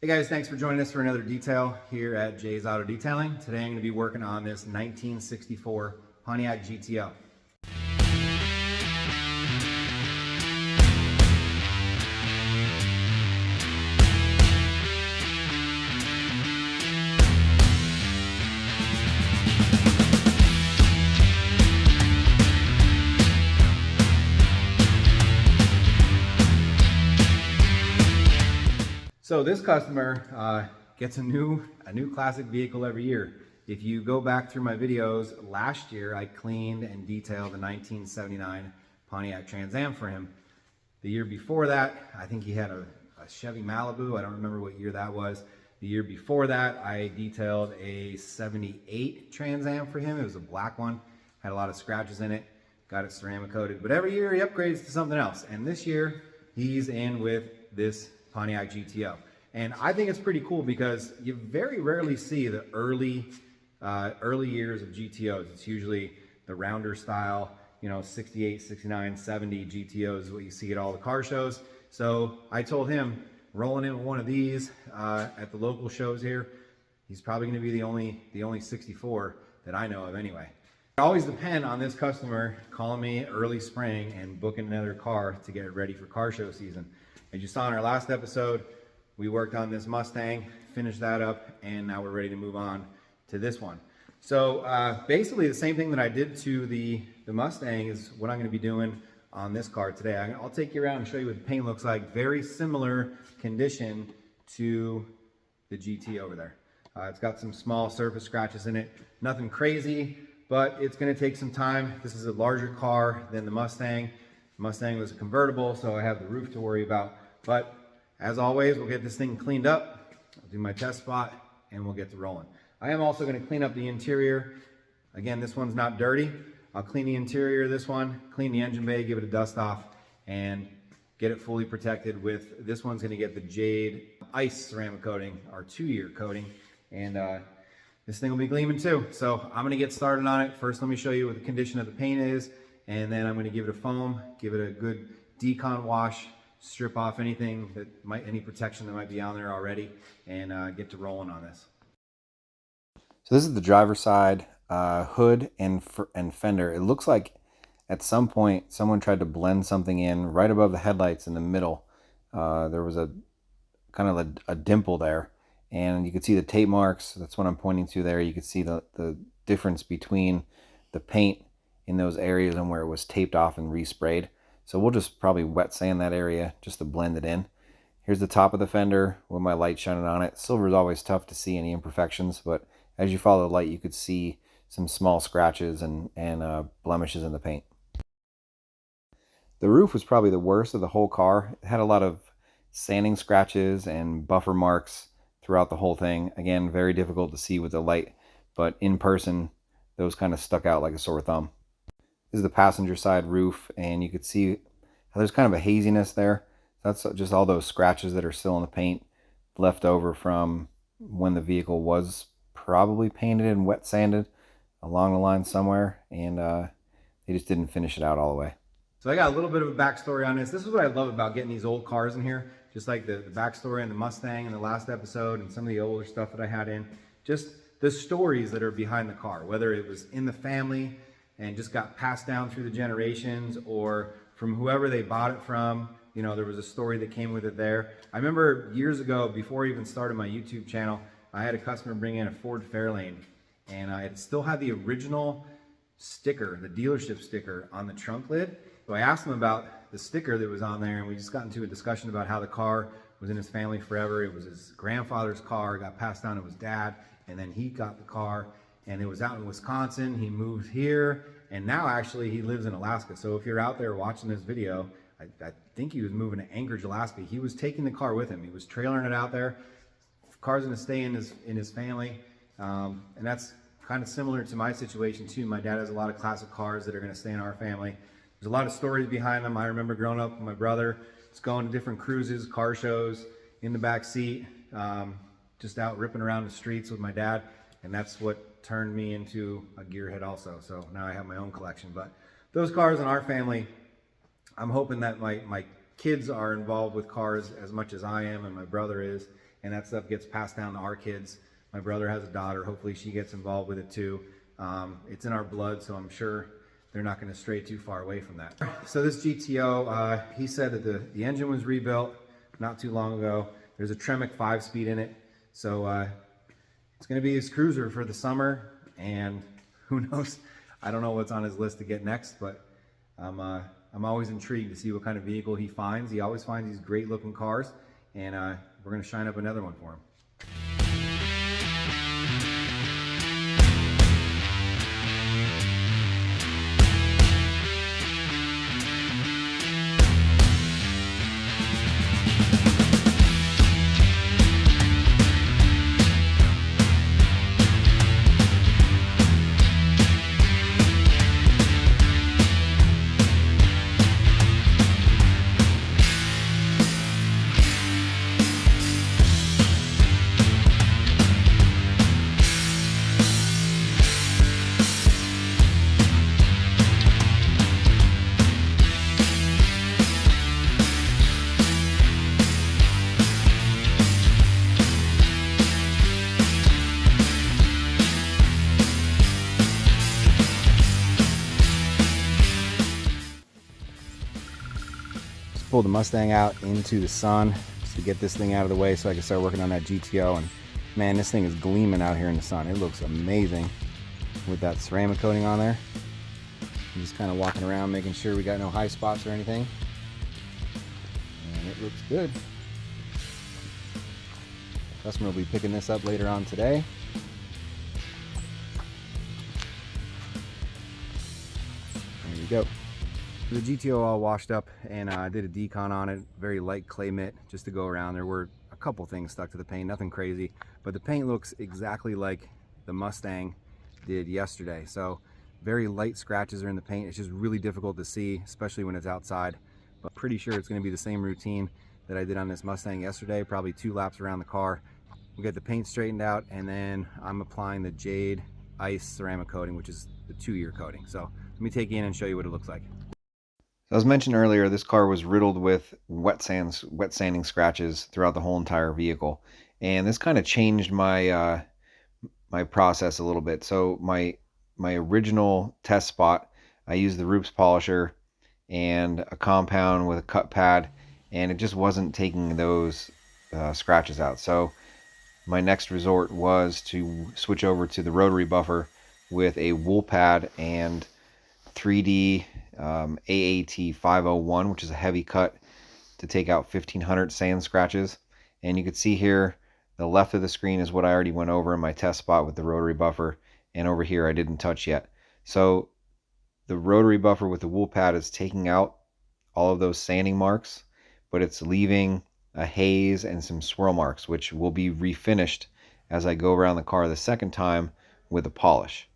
Hey guys, thanks for joining us for another detail here at Jay's Auto Detailing. Today I'm going to be working on this 1964 Pontiac GTO. So this customer gets a new classic vehicle every year. If you go back through my videos, last year I cleaned and detailed the 1979 Pontiac Trans Am for him. The year before that, I think he had a Chevy Malibu. I don't remember what year that was. The year before that, I detailed a 78 Trans Am for him. It was a black one, had a lot of scratches in it, got it ceramic coated. But every year he upgrades to something else. And this year he's in with this Pontiac GTO. And I think it's pretty cool because you very rarely see the early years of GTOs. It's usually the rounder style, 68, 69, 70 GTOs is what you see at all the car shows. So I told him, rolling in with one of these at the local shows here, he's probably going to be the only 64 that I know of anyway. I always depend on this customer calling me early spring and booking another car to get it ready for car show season. As you saw in our last episode, we worked on this Mustang, finished that up, and now we're ready to move on to this one. So basically the same thing that I did to the Mustang is what I'm going to be doing on this car today. I'll take you around and show you what the paint looks like. Very similar condition to the GT over there. It's got some small surface scratches in it. Nothing crazy, but it's going to take some time. This is a larger car than the Mustang. The Mustang was a convertible, so I have the roof to worry about. But as always, we'll get this thing cleaned up. I'll do my test spot and we'll get to rolling. I am also going to clean up the interior. Again, this one's not dirty. I'll clean the interior of this one, clean the engine bay, give it a dust off, and get it fully protected with, this one's going to get the Jade ice ceramic coating, our 2-year coating, and this thing will be gleaming too. So I'm going to get started on it. First, let me show you what the condition of the paint is, and then I'm going to give it a foam, give it a good decon wash, strip off anything that any protection that might be on there already, and get to rolling on this. So this is the driver's side hood and fender. It looks like at some point someone tried to blend something in right above the headlights in the middle. There was a kind of a dimple there, and you could see the tape marks. That's what I'm pointing to there. You could see the difference between the paint in those areas and where it was taped off and resprayed. So we'll just probably wet sand that area just to blend it in. Here's the top of the fender with my light shining on it. Silver is always tough to see any imperfections, but as you follow the light, you could see some small scratches and blemishes in the paint. The roof was probably the worst of the whole car. It had a lot of sanding scratches and buffer marks throughout the whole thing. Again, very difficult to see with the light, but in person, those kind of stuck out like a sore thumb. This is the passenger side roof, and you could see how there's kind of a haziness there. That's just all those scratches that are still in the paint left over from when the vehicle was probably painted and wet sanded along the line somewhere, and they just didn't finish it out all the way. So I got a little bit of a backstory on this. This is what I love about getting these old cars in here, just like the backstory on the Mustang in the last episode and some of the older stuff that I had in. Just the stories that are behind the car, whether it was in the family and just got passed down through the generations, or from whoever they bought it from. There was a story that came with it there. I remember years ago, before I even started my YouTube channel, I had a customer bring in a Ford Fairlane, and it still had the original sticker, the dealership sticker on the trunk lid. So I asked him about the sticker that was on there, and we just got into a discussion about how the car was in his family forever. It was his grandfather's car, got passed down to his dad, and then he got the car, and it was out in Wisconsin. He moved here, and now actually he lives in Alaska. So if you're out there watching this video, I think he was moving to Anchorage, Alaska. He was taking the car with him. He was trailering it out there. The car's gonna stay in his family, and that's kind of similar to my situation too. My dad has a lot of classic cars that are gonna stay in our family. There's a lot of stories behind them. I remember growing up with my brother, just going to different cruises, car shows, in the back seat, just out ripping around the streets with my dad, and that's what turned me into a gearhead also. So now I have my own collection. But those cars in our family, I'm hoping that my kids are involved with cars as much as I am and my brother is, and that stuff gets passed down to our kids. My brother has a daughter. Hopefully she gets involved with it too. It's in our blood, so I'm sure they're not going to stray too far away from that. So this GTO, he said that the engine was rebuilt not too long ago. There's a Tremec 5-speed in it, so it's going to be his cruiser for the summer, and who knows, I don't know what's on his list to get next, but I'm always intrigued to see what kind of vehicle he finds. He always finds these great looking cars, and we're going to shine up another one for him. Pulled the Mustang out into the sun just to get this thing out of the way so I can start working on that GTO. And man, this thing is gleaming out here in the sun. It looks amazing with that ceramic coating on there. I'm just kind of walking around making sure we got no high spots or anything, and it looks good. Customer will be picking this up later on today. There you go. The GTO all washed up, and I did a decon on it, very light clay mitt just to go around. There were a couple things stuck to the paint, nothing crazy, but the paint looks exactly like the Mustang did yesterday. So very light scratches are in the paint. It's just really difficult to see, especially when it's outside, but pretty sure it's going to be the same routine that I did on this Mustang yesterday, probably 2 laps around the car. We'll get the paint straightened out, and then I'm applying the Jade ice ceramic coating, which is the 2-year coating. So let me take you in and show you what it looks like. As mentioned earlier, this car was riddled with wet sanding scratches throughout the whole entire vehicle, and this kind of changed my my process a little bit. So my original test spot, I used the Roops polisher and a compound with a cut pad, and it just wasn't taking those scratches out. So my next resort was to switch over to the rotary buffer with a wool pad and 3D AAT 501, which is a heavy cut to take out 1500 sand scratches. And you can see here the left of the screen is what I already went over in my test spot with the rotary buffer, and over here I didn't touch yet. So the rotary buffer with the wool pad is taking out all of those sanding marks, but it's leaving a haze and some swirl marks, which will be refinished as I go around the car the second time with a polish.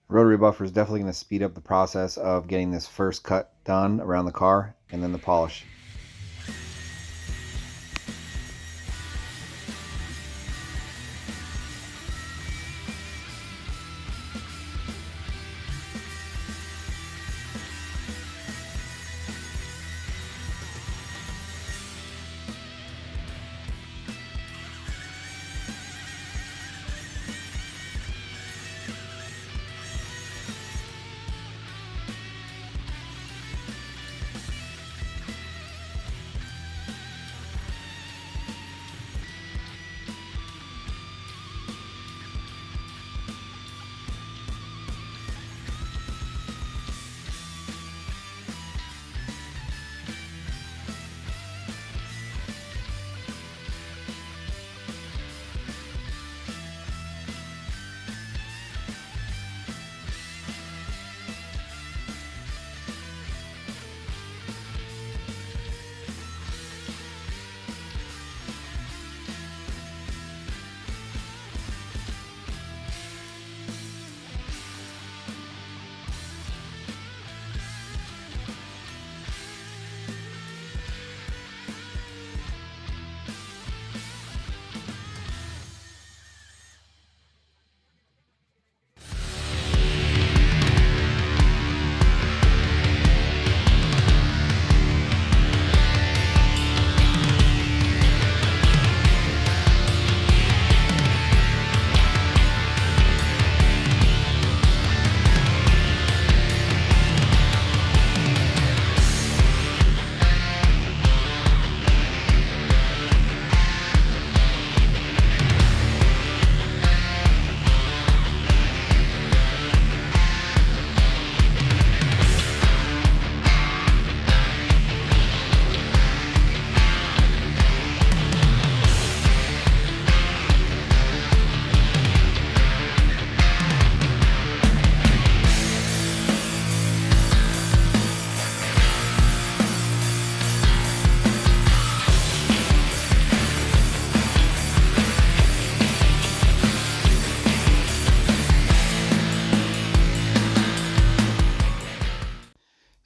Rotary buffer is definitely going to speed up the process of getting this first cut done around the car, and then the polish.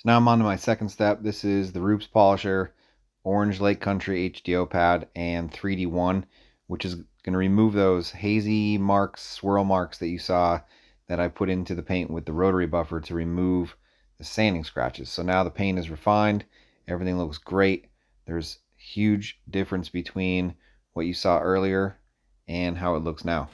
Now I'm on to my second step. This is the Roops Polisher, Orange Lake Country HDO pad, and 3D1, which is going to remove those hazy marks, swirl marks that you saw that I put into the paint with the rotary buffer to remove the sanding scratches. So now the paint is refined. Everything looks great. There's huge difference between what you saw earlier and how it looks now.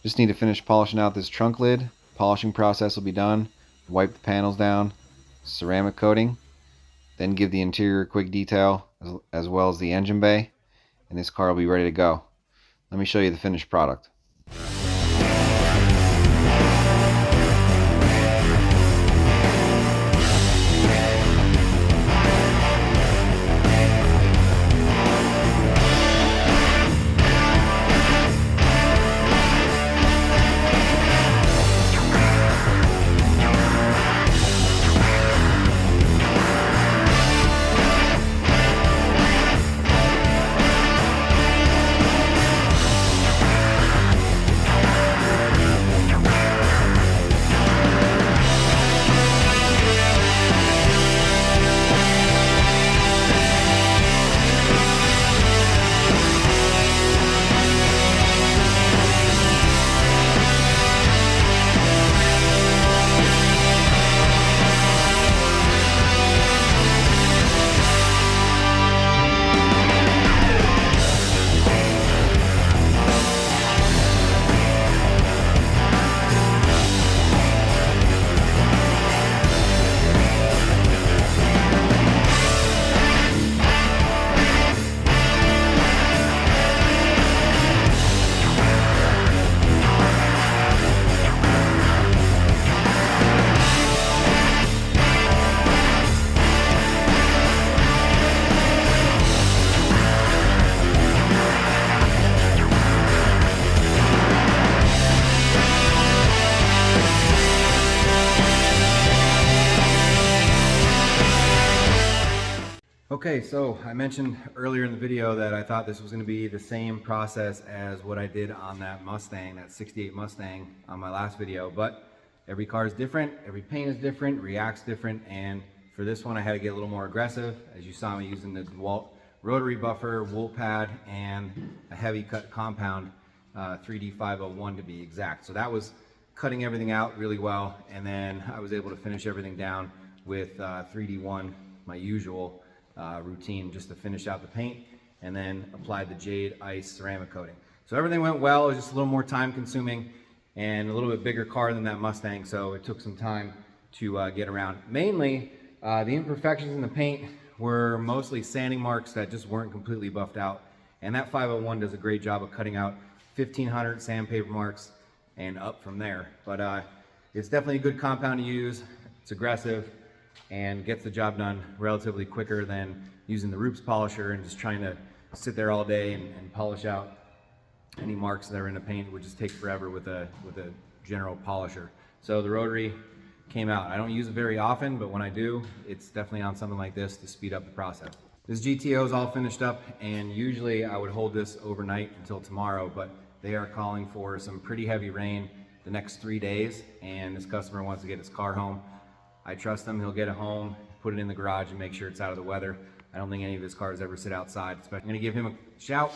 Just need to finish polishing out this trunk lid. Polishing process will be done. Wipe the panels down, ceramic coating, then give the interior a quick detail as well as the engine bay, and this car will be ready to go. Let me show you the finished product. Okay, so I mentioned earlier in the video that I thought this was going to be the same process as what I did on that Mustang, that 68 Mustang on my last video, but every car is different, every paint is different, reacts different, and for this one I had to get a little more aggressive, as you saw me using the DeWalt rotary buffer, wool pad, and a heavy cut compound, 3D501 to be exact. So that was cutting everything out really well, and then I was able to finish everything down with 3D1, my usual routine, just to finish out the paint, and then applied the Jade ice ceramic coating. So everything went well. It was just a little more time consuming and a little bit bigger car than that Mustang, so it took some time to get around. Mainly, the imperfections in the paint were mostly sanding marks that just weren't completely buffed out. And that 501 does a great job of cutting out 1,500 sandpaper marks and up from there. But it's definitely a good compound to use. It's aggressive and gets the job done relatively quicker than using the Roops polisher and just trying to sit there all day and polish out any marks that are in the paint. It would just take forever with a general polisher. So the rotary came out. I don't use it very often, but when I do, it's definitely on something like this to speed up the process. This GTO is all finished up, and usually I would hold this overnight until tomorrow, but they are calling for some pretty heavy rain the next 3 days, and this customer wants to get his car home. I trust him. He'll get it home, put it in the garage, and make sure it's out of the weather. I don't think any of his cars ever sit outside. I'm going to give him a shout,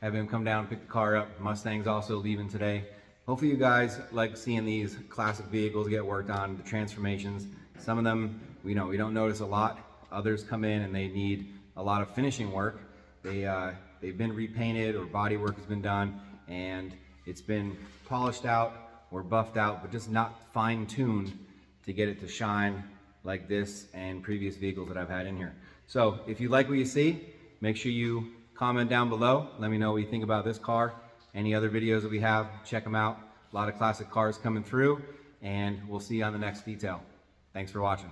have him come down and pick the car up. Mustang's also leaving today. Hopefully you guys like seeing these classic vehicles get worked on, the transformations. Some of them, we don't notice a lot. Others come in and they need a lot of finishing work. They've been repainted or body work has been done and it's been polished out or buffed out, but just not fine-tuned to get it to shine like this and previous vehicles that I've had in here. So if you like what you see, make sure you comment down below. Let me know what you think about this car. Any other videos that we have, check them out. A lot of classic cars coming through, and we'll see you on the next detail. Thanks for watching.